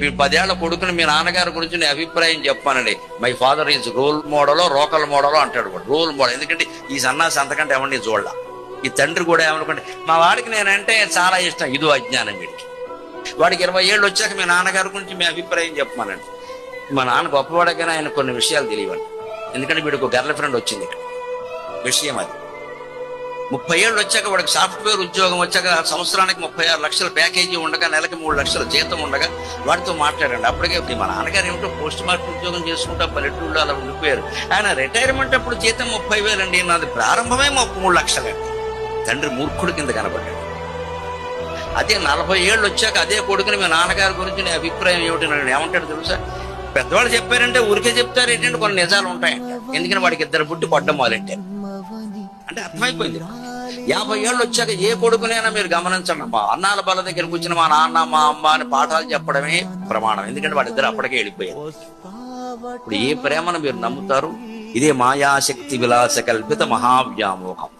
మీ 10 ఏళ్ల కొడుకుని మీ నాన్నగారి గురించి నేను అభిప్రాయం చెప్పానండి. మై ఫాదర్ ఈజ్ రోల్ మోడలో రోకల్ మోడలో అంటాడు కూడా, రోల్ మోడల్. ఎందుకంటే ఈ సన్నాసి అంతకంటే ఎవరిని చూడాల. ఈ తండ్రి కూడా ఏమనుకుంటే మా వాడికి నేనంటే చాలా ఇష్టం, ఇదో అజ్ఞానం వీడికి. వాడికి 20 ఏళ్ళు వచ్చాక మీ నాన్నగారి గురించి మీ అభిప్రాయం చెప్పమానండి. మా నాన్న గొప్పవాడగానే ఆయన కొన్ని విషయాలు తెలియవండి. ఎందుకంటే వీడికి ఒక గర్ల్ ఫ్రెండ్ వచ్చింది ఇక్కడ, విషయం అది. 30 ఏళ్ళు వచ్చాక వాడికి సాఫ్ట్వేర్ ఉద్యోగం వచ్చాక సంవత్సరానికి 36 లక్షల ప్యాకేజీ ఉండగా, నెలకి 3 లక్షల జీతం ఉండగా వాడితో మాట్లాడండి. అప్పటికే మా నాన్నగారు ఏమిటో పోస్ట్ మార్టం ఉద్యోగం చేసుకుంటా పల్లెటూళ్ళు అలా ఉండిపోయారు. ఆయన రిటైర్మెంట్ అప్పుడు జీతం 30,000 అండి, నాది ప్రారంభమే 3 లక్షలండి. తండ్రి మూర్ఖుడి కింద కనబడ్డాడు. అదే 40 ఏళ్ళు వచ్చాక అదే కొడుకుని మీ నాన్నగారి గురించి నీ అభిప్రాయం ఏమిటి నేను ఏమంటాడు తెలుసా? పెద్దవాళ్ళు చెప్పారంటే ఊరికే చెప్తారు ఏంటంటే కొన్ని నిజాలు ఉంటాయంట. ఎందుకని వాడికి 2 పుట్టి కొట్టడం మొదలెట్టారు అంటే అర్థమైపోయింది. 50 ఏళ్ళు వచ్చాక ఏ కొడుకునైనా మీరు గమనించండి, మా అన్నాల బల దగ్గర కూర్చుని మా నాన్న మా అమ్మ అని పాఠాలు చెప్పడమే ప్రమాణం. ఎందుకంటే వాళ్ళిద్దరు అప్పటికే వెళ్ళిపోయారు. ఇప్పుడు ఏ ప్రేమను మీరు నమ్ముతారు? ఇదే మాయాశక్తి విలాస కల్పిత మహావ్యామోహం.